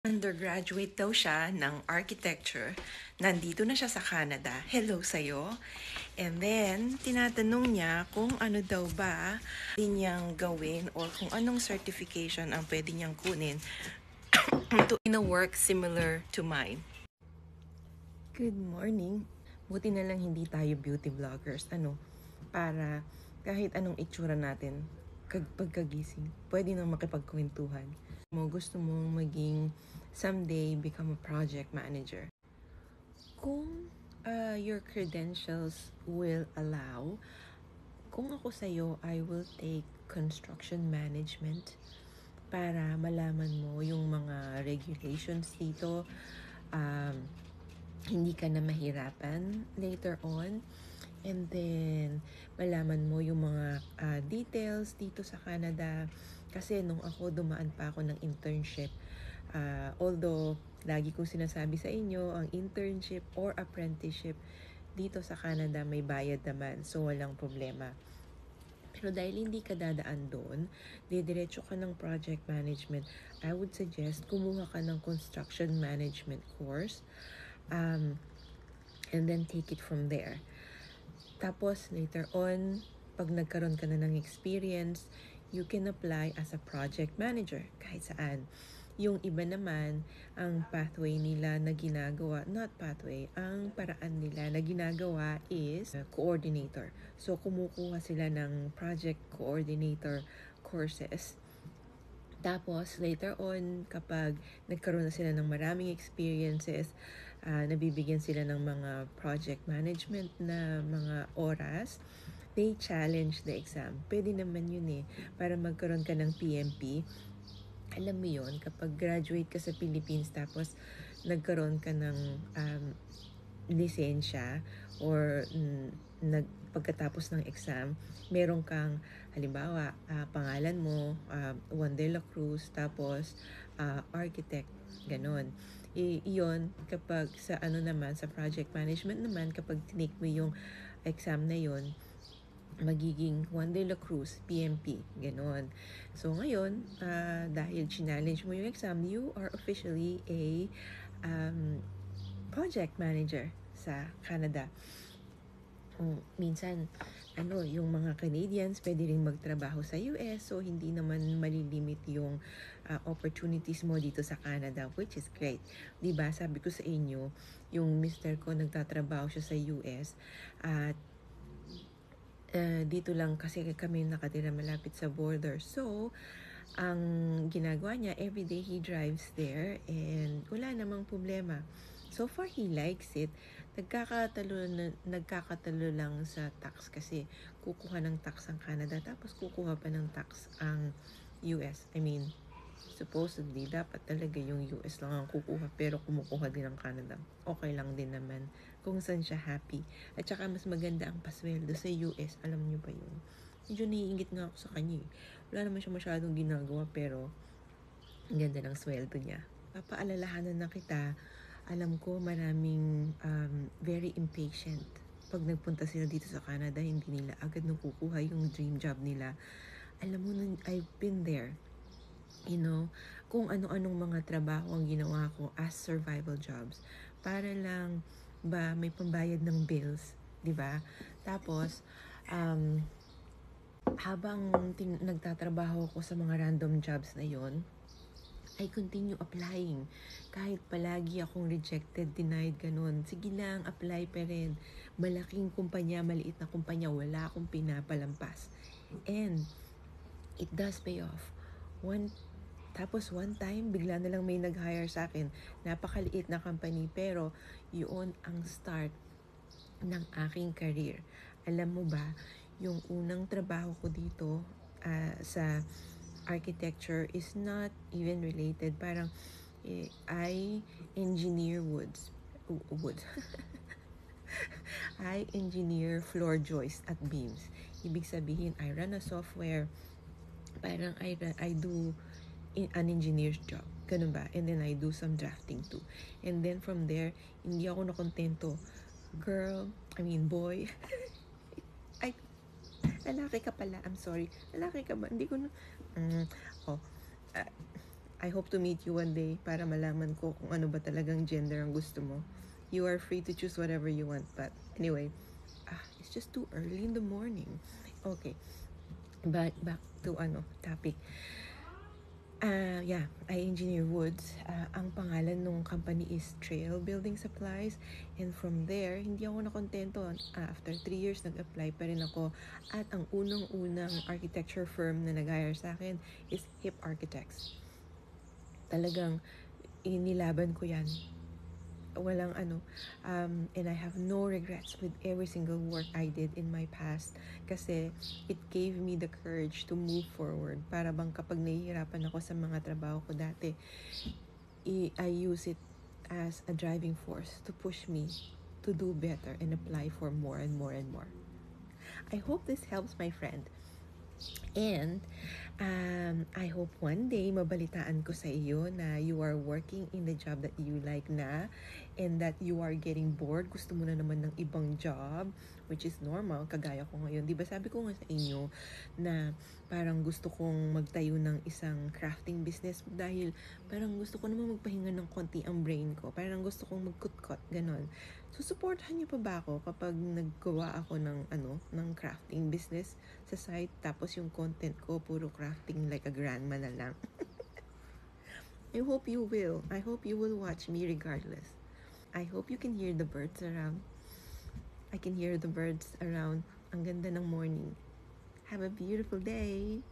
Undergraduate daw siya ng architecture. Nandito na siya sa Canada. Hello sa'yo. And then, tinatanong niya kung ano daw ba pwede niyang gawin or kung anong certification ang pwede niyang kunin to in a work similar to mine. Good morning. Buti na lang hindi tayo beauty vloggers. Para kahit anong itsura natin, pagkagising, pwede nang makipagkwentuhan. Gusto mong maging someday become a project manager. Kung your credentials will allow, kung ako sa'yo, I will take construction management para malaman mo yung mga regulations dito. Hindi ka na mahirapan later on. And then, malaman mo yung mga details dito sa Canada. Kasi nung ako, dumaan pa ako ng internship. Although, lagi kong sinasabi sa inyo, ang internship or apprenticeship dito sa Canada may bayad naman. So, walang problema. Pero dahil hindi ka dadaan doon, didiretso ka ng project management, I would suggest kumuha ka ng construction management course. And then take it from there. Tapos, later on, pag nagkaroon ka na ng experience, you can apply as a project manager kahit saan. Yung iba naman, ang pathway nila na ginagawa, not pathway, ang paraan nila na ginagawa is coordinator. So, kumukuha sila ng project coordinator courses. Tapos, later on, kapag nagkaroon na sila ng maraming experiences, nabibigyan sila ng mga project management na mga oras, they challenge the exam. Pwede naman yun para magkaroon ka ng PMP. Alam mo yun, kapag graduate ka sa Philippines tapos nagkaroon ka ng lisensya or pagkatapos ng exam, meron kang, halimbawa, pangalan mo, Juan de la Cruz, tapos architect, ganon. Iyon, kapag sa naman, sa project management naman, kapag tinake mo yung exam na yon, magiging Juan de la Cruz, PMP, ganon. So ngayon, dahil challenge mo yung exam, you are officially a project manager sa Canada. Minsan, yung mga Canadians pwede rin magtrabaho sa US, so hindi naman malilimit yung opportunities mo dito sa Canada, which is great. Diba, sabi ko sa inyo, yung mister ko nagtatrabaho siya sa US at dito lang kasi kami nakatira malapit sa border. So, ang ginagawa niya, everyday he drives there and wala namang problema. So far, he likes it. Nagkakatalo lang sa tax kasi kukuha ng tax ang Canada tapos kukuha pa ng tax ang US. I mean, supposedly, dapat talaga yung US lang ang kukuha pero kumukuha din ang Canada. Okay lang din naman kung saan siya happy. At saka mas maganda ang pasweldo sa US. Alam niyo ba yun? Medyo naiingit nga ako sa kanya Wala naman siya masyadong ginagawa pero ang ganda ng sweldo niya. Papaalalahanan na kita, alam ko maraming very impatient. Pag nagpunta sila dito sa Canada, hindi nila agad nakukuha yung dream job nila. Alam mo, I've been there. Kung ano-anong mga trabaho ang ginawa ko as survival jobs. Para lang ba may pambayad ng bills, di ba? Tapos, habang nagtatrabaho ko sa mga random jobs na yon, I continue applying. Kahit palagi akong rejected, denied, ganun. Sige lang, apply pa rin. Malaking kumpanya, maliit na kumpanya, wala akong pinapalampas. And it does pay off. Tapos one time, bigla na lang may nag-hire sa akin. Napakaliit na company, pero yun ang start ng aking career. Alam mo ba, yung unang trabaho ko dito sa architecture is not even related. Parang I engineer woods. I engineer floor joists at beams. Ibig sabihin, I run a software. Parang I do an engineer's job. Ganun ba? And then I do some drafting too. And then from there, hindi ako nakontento. Boy. Ay, lalaki ka pala. I'm sorry. Lalaki ka ba? Hindi ko na... I hope to meet you one day para malaman ko kung ano ba talagang gender ang gusto mo. You are free to choose whatever you want, but anyway, it's just too early in the morning. Okay, but back to topic. Yeah, I engineer woods. Ang pangalan ng company is Trail Building Supplies. And from there, hindi ako nakontento. After 3 years, nag-apply pa rin ako. At ang unang-unang architecture firm na nag-hire sa akin is Hip Architects. Talagang inilaban ko yan. Walang and I have no regrets with every single work I did in my past kasi it gave me the courage to move forward. Para bang kapag nahihirapan ako sa mga trabaho ko dati, I use it as a driving force to push me to do better and apply for more and more and more. I hope this helps, my friend. And I hope one day mabalitaan ko sa iyo na you are working in the job that you like na, and that you are getting bored. Gusto mo na naman ng ibang job, which is normal, kagaya ko ngayon. Di ba sabi ko nga sa inyo na parang gusto kong magtayo ng isang crafting business dahil parang gusto ko naman magpahinga ng konti ang brain ko. Parang gusto kong magkutkot, ganon. So, supportahan niyo pa ba ako kapag naggawa ako ng crafting business sa site, tapos yung content ko puro crafting like a grandma na lang? I hope you will. I hope you will watch me regardless. I hope you can hear the birds around. I can hear the birds around. Ang ganda ng morning. Have a beautiful day.